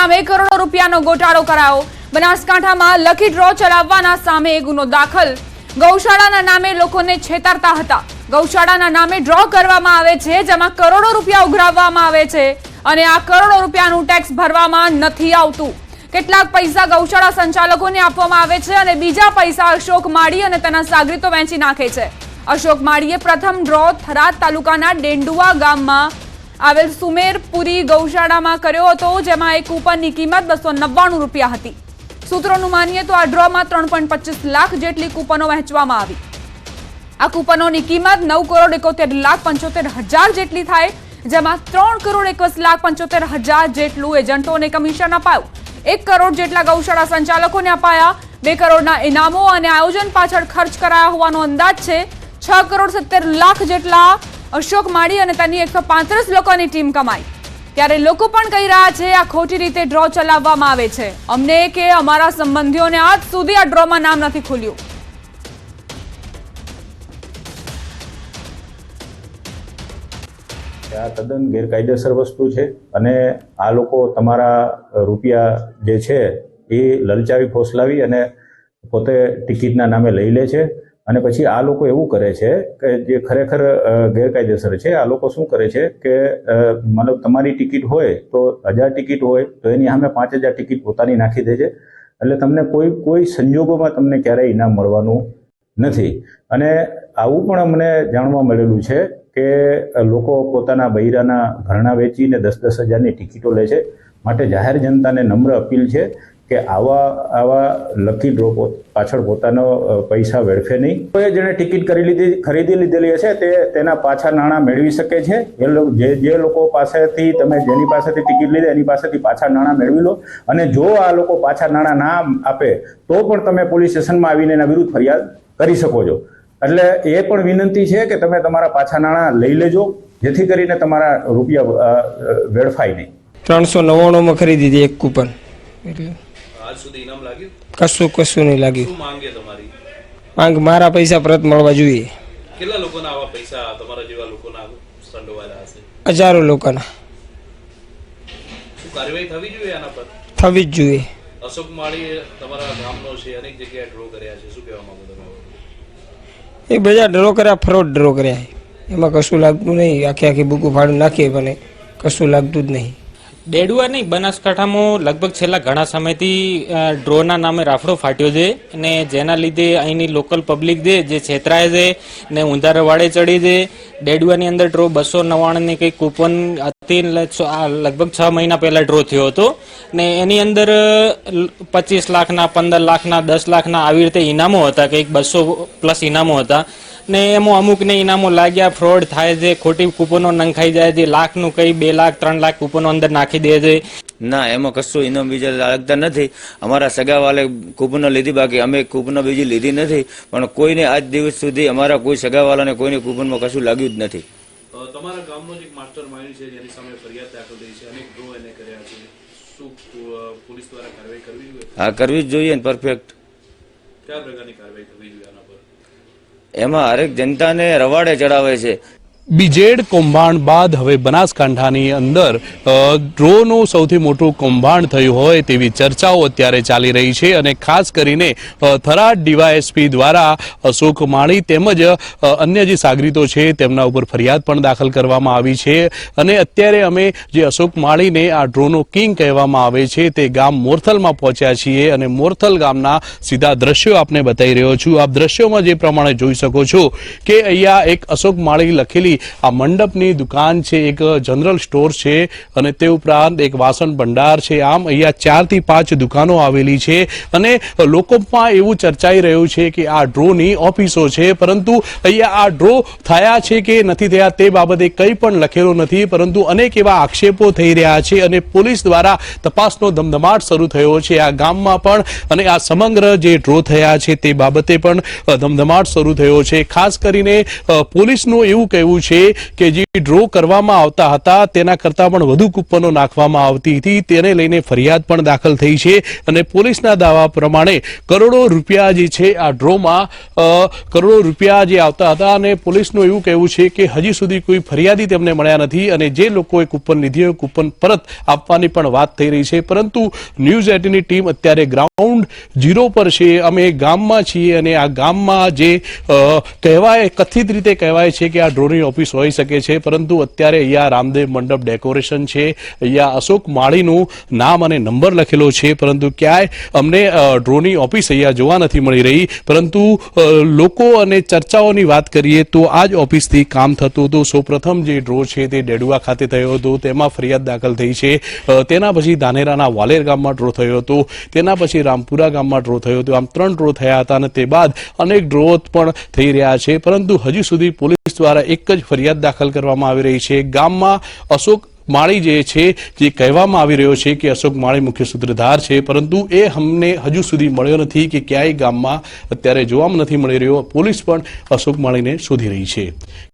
નામે કરોડો રૂપિયાનો ગોટાળો કરાયો। બનાસકાંઠામાં લકી ડ્રો ચલાવવાના સામે ગુનો દાખલ। ગૌશાળાના નામે લોકોને છેતરતા હતા। ગૌશાળાના નામે ડ્રો કરવામાં આવે છે, જેમાં કરોડો રૂપિયા ઉઘરાવવામાં આવે છે અને આ કરોડો રૂપિયાનું ટેક્સ ભરવામાં નથી આવતું। કેટલાક પૈસા ગૌશાળા સંચાલકોને આપવામાં આવે છે અને બીજા પૈસા અશોક માળી અને તેના સાગરીતો વેચી નાખે છે। અશોક માળીએ પ્રથમ ડ્રો થરાદ તાલુકાના ડેંડુઆ ગામમાં આવેલ સુમેરપુરી ગૌશાળામાં કર્યો હતો, જેમાં એક કૂપનની કિંમત 299 રૂપિયા હતી। સૂત્રોનું માનીએ તો આ ડ્રોમાં 3.25 લાખ જેટલી કૂપનો વહેંચવામાં આવી। આ કૂપનોની કિંમત 9,71,75,000 જેટલી થાય, જેમાં 3,21,75,000 જેટલું એજન્ટોને કમિશન અપાયું। 1 કરોડ જેટલા ગૌશાળા સંચાલકોને અપાયા। 2 કરોડના ઇનામો અને આયોજન પાછળ ખર્ચ કરાયા હોવાનો અંદાજ છે। 6,70 લાખ જેટલા અશોક માળી અને તેની 135 લોકોની ટીમ કમાઈ। ત્યારે લોકો પણ કહી રહ્યા છે આ ખોટી રીતે ડ્રો ચલાવવામાં આવે છે। અમને કે અમારા સંબંધીઓને આજ સુધી આ ડ્રોમાં નામ નથી ખુલ્યું। આ તદ્દન ગેરકાયદેસર વસ્તુ છે અને આ લોકો તમારા રૂપિયા જે છે એ લલચાવી ફોસલાવી અને પોતે ટિકિટના નામે લઈ લે છે અને પછી આ લોકો એવું કરે છે કે જે ખરેખર ગેરકાયદેસર છે। આ લોકો શું કરે છે કે મતલબ તમારી ટિકિટ હોય તો 1000 ટિકિટ હોય તો એની સામે 5000 ટિકિટ પોતાની નાખી દે છે, એટલે તમને કોઈ સંજોગોમાં તમને ક્યારેય ઇનામ મળવાનું નથી। અને આવું પણ અમને જાણવા મળેલું છે કે લોકો પોતાના બૈરાના ઘરણા વેચીને 10-10 હજારની ટિકિટો લે છે। માટે જાહેર જનતાને નમ્ર અપીલ છે કે આવા લકી ડ્રો પાછળ પોતાનો પૈસા વેડફે નહીં। કોઈ જેણે ટિકિટ ખરીદી લીધેલી હશે તેના પાછા નાણાં મેળવી શકે છે। જે લોકો પાસેથી તમે જેની પાસેથી ટિકિટ લીધી એની પાસેથી પાછા નાણાં મેળવી લો, અને જો આ લોકો પાછા નાણાં ના આપે તો પણ તમે પોલીસ સ્ટેશનમાં આવીને એના વિરુદ્ધ ફરિયાદ કરી શકો છો। એટલે એ પણ વિનંતી છે કે તમે તમારા પાછા નાણાં લઈ લેજો, જેથી કરીને તમારા રૂપિયા વેડફાય નહીં। 399 ખરીદી હતી એક કૂપન, એટલે આજ સુધી ઇનામ લાગ્યું? કશું નહીં લાગ્યું। શું માંગે તમારી? માંગ મારા પૈસા પરત મળવા જોઈએ। કેટલા લોકોના આવા પૈસા તમારા જેવા લોકોના સંડોવાયેલા હશે? હજારો લોકોના। શું કાર્યવાહી થવી જોઈએ આના પર? થવી જ જોઈએ। અશોક માળી તમારા ગામનો છે, અનેક જગ્યાએ ડ્રો કર્યા છે, શું કહેવા માંગો તમે? એ બધા ડ્રો કર્યા, ફ્રોડ ડ્રો કર્યા, એમાં કશું લાગતું નહીં। આખી બુકું ફાડું નાખીએ પણ કશું લાગતું જ નહીં। ડેડુઆ નહીં, બનાસકાંઠામાં લગભગ છેલ્લા ઘણા સમયથી ડ્રોના નામે રાફડો ફાટ્યો છે અને જેના લીધે અહીંની લોકલ પબ્લિક જે છેતરાય છે ને ઊંધા રવાડે ચડી છે। ડેડુઆની અંદર ડ્રો 299ની કંઈક કૂપન હતી, લગભગ 6 મહિના પહેલા ડ્રો થયો હતો ને એની અંદર 25 લાખના, 15 લાખના, 10 લાખના આવી રીતે ઇનામો હતા, કંઈક 200+ ઇનામો હતા ને એમાં અમુકને ઇનામો લાગ્યા, ફ્રોડ થાય છે, ખોટી કૂપનો નંખાઈ જાય છે, લાખનું કંઈ 2 લાખ 3 લાખ કૂપનો અંદર નાખી દે છે। ના, એમાં કશું ઇનામ બીજા લાગતા નથી। અમારા સગાવાલે કૂપનો લીધી, બાકી અમે કૂપનો બીજી લીધી નથી, પણ કોઈને આજ દિવસ સુધી અમારા કોઈ સગાવાલાને કોઈને કૂપનમાં કશું લાગ્યું જ નથી। તમારા ગામનો જ એક માસ્ટર માઇન્ડ છે જેની સામે ફરિયાદ દાખલ થઈ છે, અનેક ડ્રો એને કર્યા છે, શું પોલીસ દ્વારા કાર્યવાહી કરવી જોઈએ? હા, કરવી જ જોઈએ ને, પરફેક્ટ। કયા પ્રકારની કાર્યવાહી થવી જોઈએ આના પર? એમાં હરેક જનતાને રવાડે ચડાવે છે। બીજેડ કૌભાંડ બાદ હવે બનાસકાંઠાની અંદર ડ્રોનું સૌથી મોટું કૌભાંડ થયું હોય તેવી ચર્ચાઓ અત્યારે ચાલી રહી છે અને ખાસ કરીને થરાદ ડીવાયએસપી દ્વારા અશોક માળી તેમજ અન્ય જે સાગરીતો છે તેમના ઉપર ફરિયાદ પણ દાખલ કરવામાં આવી છે। અને અત્યારે અમે જે અશોક માળીને આ ડ્રોનો કિંગ કહેવામાં આવે છે તે ગામ મોરથલમાં પહોંચ્યા છીએ અને મોરથલ ગામના સીધા દ્રશ્યો આપને બતાવી રહ્યો છું। આપ દ્રશ્યોમાં જે પ્રમાણે જોઈ શકો છો કે અહીંયા એક અશોક માળી લખેલી આ મંડપની દુકાન છે, એક જનરલ સ્ટોર છે અને તે ઉપરાંત એક વાસણ ભંડાર છે। આમ અહીંયા 4 થી 5 દુકાનો આવેલી છે અને લોકોમાં એવું ચર્ચાઈ રહ્યું છે કે આ ડ્રોની ઓફિસો છે, પરંતુ અહીંયા આ ડ્રો થયા છે કે નથી થયા તે બાબતે કંઈ પણ લખેલું નથી, પરંતુ અનેક એવા આક્ષેપો થઈ રહ્યા છે અને પોલીસ દ્વારા તપાસનો ધમધમાટ શરૂ થયો છે આ ગામમાં પણ, અને આ સમગ્ર જે ડ્રો થયા છે તે બાબતે પણ ધમધમાટ શરૂ થયો છે। ખાસ કરીને પોલીસનું એવું કહેવું છે કે જે ડ્રો કરવામાં આવતા હતા તેના કરતાં પણ વધુ કૂપનો નાખવામાં આવતી હતી, તેને લઈને ફરિયાદ પણ દાખલ થઈ છે અને પોલીસના દાવા પ્રમાણે કરોડો રૂપિયા જે છે આ ડ્રોમાં કરોડો રૂપિયા જે આવતા હતા અને પોલીસનું એવું કહેવું છે કે હજી સુધી કોઈ ફરિયાદી તેમને મળ્યા નથી અને જે લોકોએ કૂપન લીધી હોય કૂપન પરત આપવાની પણ વાત થઈ રહી છે. પરંતુ ન્યૂઝ 18ની ટીમ અત્યારે ગ્રાઉન્ડ ઝીરો પર છે. અમે ગામમાં છીએ અને આ ગામમાં જે કથિત રીતે કહેવાય છે કે આ ડ્રોની ઓફિસ હોઈ શકે છે, પરંતુ અત્યારે અહીંયા રામદેવ મંડપ ડેકોરેશન છે, અહીંયા અશોક માળીનું નામ અને નંબર લખેલો છે, પરંતુ ક્યાંય અમને ડ્રોની ઓફિસ અહીંયા જોવા નથી મળી રહી. પરંતુ લોકો અને ચર્ચાઓની વાત કરીએ તો આ જ ઓફિસથી કામ થતું હતું. સૌપ્રથમ જે ડ્રો છે તે ડેડુઆ ખાતે થયો હતો, તેમાં ફરિયાદ દાખલ થઈ છે. તેના પછી ધાનેરાના વાલેર ગામમાં ડ્રો થયો હતો, તેના પછી રામપુરા ગામમાં ડ્રો થયો હતો. આમ 3 ડ્રો થયા હતા અને તે બાદ અનેક ડ્રો પણ થઈ રહ્યા છે, પરંતુ હજી સુધી પોલીસ દ્વારા એક જ ફરિયાદ દાખલ કરવામાં આવી રહી છે. ગામમાં અશોક માળી જે છે જે કહેવામાં આવી રહ્યો છે કે અશોક માળી મુખ્ય સૂત્રધાર છે, પરંતુ એ અમને હજુ સુધી મળ્યો નથી કે ક્યાંય ગામમાં અત્યારે જોવામાં નથી મળી રહ્યો. પોલીસ પણ અશોક માળીને શોધી રહી છે.